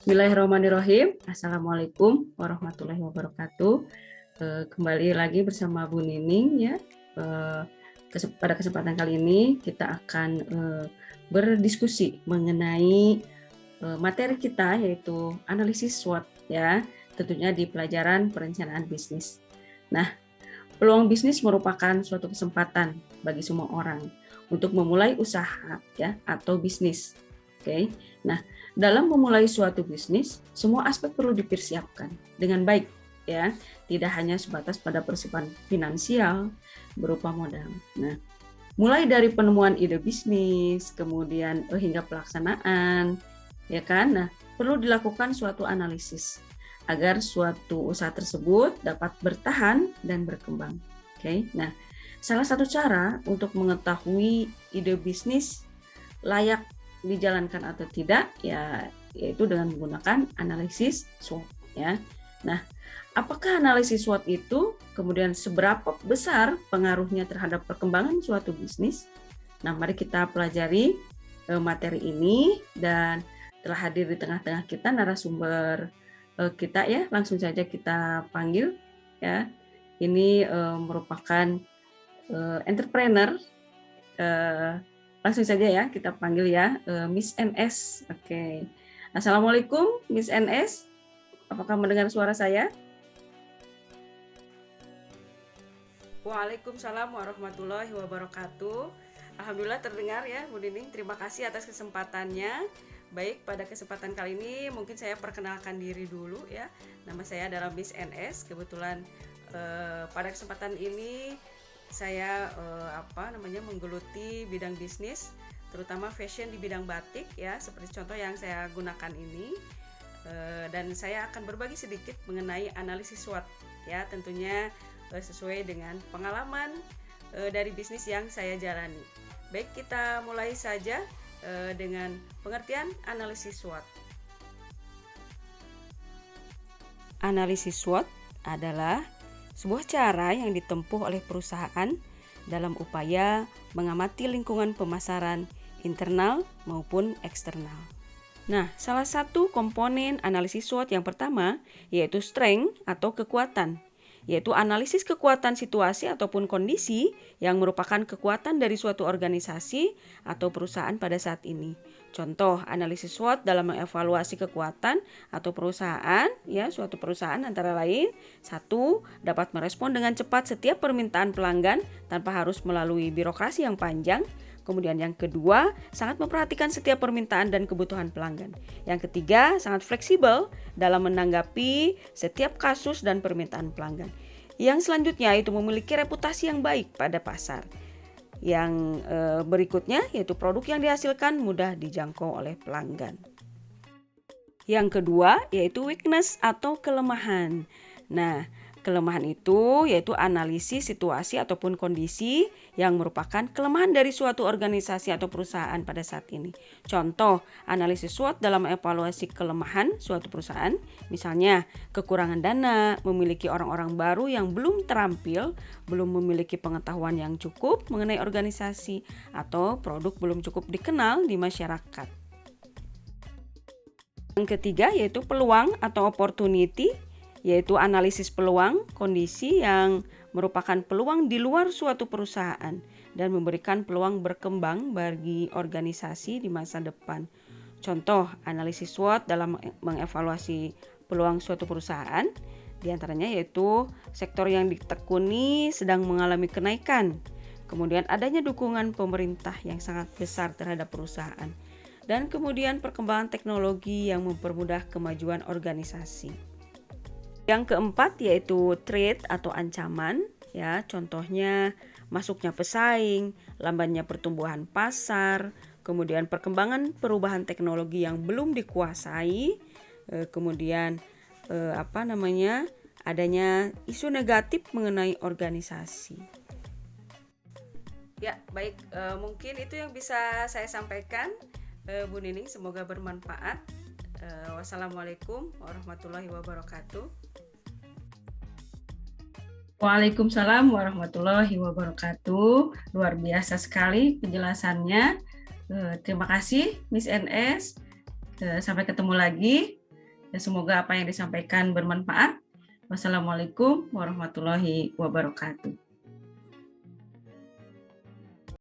Bismillahirrahmanirrahim. Assalamualaikum warahmatullahi wabarakatuh. Kembali lagi bersama Bu Nining ya. Pada kesempatan kali ini kita akan berdiskusi mengenai materi kita, yaitu analisis SWOT ya, tentunya di pelajaran perencanaan bisnis. Nah, peluang bisnis merupakan suatu kesempatan bagi semua orang untuk memulai usaha ya atau bisnis. Oke. Nah, dalam memulai suatu bisnis, semua aspek perlu dipersiapkan dengan baik ya, tidak hanya sebatas pada persiapan finansial berupa modal. Nah, mulai dari penemuan ide bisnis, kemudian hingga pelaksanaan, ya kan? Nah, perlu dilakukan suatu analisis agar suatu usaha tersebut dapat bertahan dan berkembang. Oke. Nah, salah satu cara untuk mengetahui ide bisnis layak dijalankan atau tidak ya, yaitu dengan menggunakan analisis SWOT ya. Nah, apakah analisis SWOT itu kemudian seberapa besar pengaruhnya terhadap perkembangan suatu bisnis? Nah, mari kita pelajari materi ini, dan telah hadir di tengah-tengah kita narasumber kita ya. Langsung saja kita panggil ya. Ini merupakan entrepreneur. Langsung saja ya kita panggil ya, Miss NS. Oke. Assalamualaikum Miss NS. Apakah mendengar suara saya? Waalaikumsalam warahmatullahi wabarakatuh. Alhamdulillah terdengar ya Bu Nining. Terima kasih atas kesempatannya. Baik, pada kesempatan kali ini mungkin saya perkenalkan diri dulu ya. Nama saya adalah Miss NS. Kebetulan pada kesempatan ini saya menggeluti bidang bisnis, terutama fashion di bidang batik ya, seperti contoh yang saya gunakan ini. Dan saya akan berbagi sedikit mengenai analisis SWOT ya, tentunya sesuai dengan pengalaman dari bisnis yang saya jalani. Baik, kita mulai saja dengan pengertian analisis SWOT. Analisis SWOT adalah sebuah cara yang ditempuh oleh perusahaan dalam upaya mengamati lingkungan pemasaran internal maupun eksternal. Nah, salah satu komponen analisis SWOT yang pertama yaitu strength atau kekuatan, yaitu analisis kekuatan situasi ataupun kondisi yang merupakan kekuatan dari suatu organisasi atau perusahaan pada saat ini. Contoh analisis SWOT dalam mengevaluasi kekuatan atau perusahaan ya, suatu perusahaan antara lain: 1. Dapat merespon dengan cepat setiap permintaan pelanggan tanpa harus melalui birokrasi yang panjang. Kemudian yang kedua, sangat memperhatikan setiap permintaan dan kebutuhan pelanggan. Yang ketiga, sangat fleksibel dalam menanggapi setiap kasus dan permintaan pelanggan. Yang selanjutnya itu memiliki reputasi yang baik pada pasar. Yang berikutnya yaitu produk yang dihasilkan mudah dijangkau oleh pelanggan. Yang kedua yaitu weakness atau kelemahan. Nah, kelemahan itu yaitu analisis situasi ataupun kondisi yang merupakan kelemahan dari suatu organisasi atau perusahaan pada saat ini. Contoh analisis SWOT dalam evaluasi kelemahan suatu perusahaan, misalnya kekurangan dana, memiliki orang-orang baru yang belum terampil, belum memiliki pengetahuan yang cukup mengenai organisasi, atau produk belum cukup dikenal di masyarakat. Yang ketiga yaitu peluang atau opportunity, yaitu analisis peluang kondisi yang merupakan peluang di luar suatu perusahaan dan memberikan peluang berkembang bagi organisasi di masa depan. Contoh analisis SWOT dalam mengevaluasi peluang suatu perusahaan diantaranya yaitu sektor yang ditekuni sedang mengalami kenaikan, kemudian adanya dukungan pemerintah yang sangat besar terhadap perusahaan, dan kemudian perkembangan teknologi yang mempermudah kemajuan organisasi. Yang keempat yaitu threat atau ancaman ya, contohnya masuknya pesaing, lambannya pertumbuhan pasar, kemudian perkembangan perubahan teknologi yang belum dikuasai, kemudian adanya isu negatif mengenai organisasi. Ya, baik, mungkin itu yang bisa saya sampaikan Bu Nining, semoga bermanfaat. Wassalamualaikum warahmatullahi wabarakatuh. Waalaikumsalam warahmatullahi wabarakatuh. Luar biasa sekali penjelasannya. Terima kasih Miss NS. Sampai ketemu lagi. Ya, semoga apa yang disampaikan bermanfaat. Wassalamualaikum warahmatullahi wabarakatuh.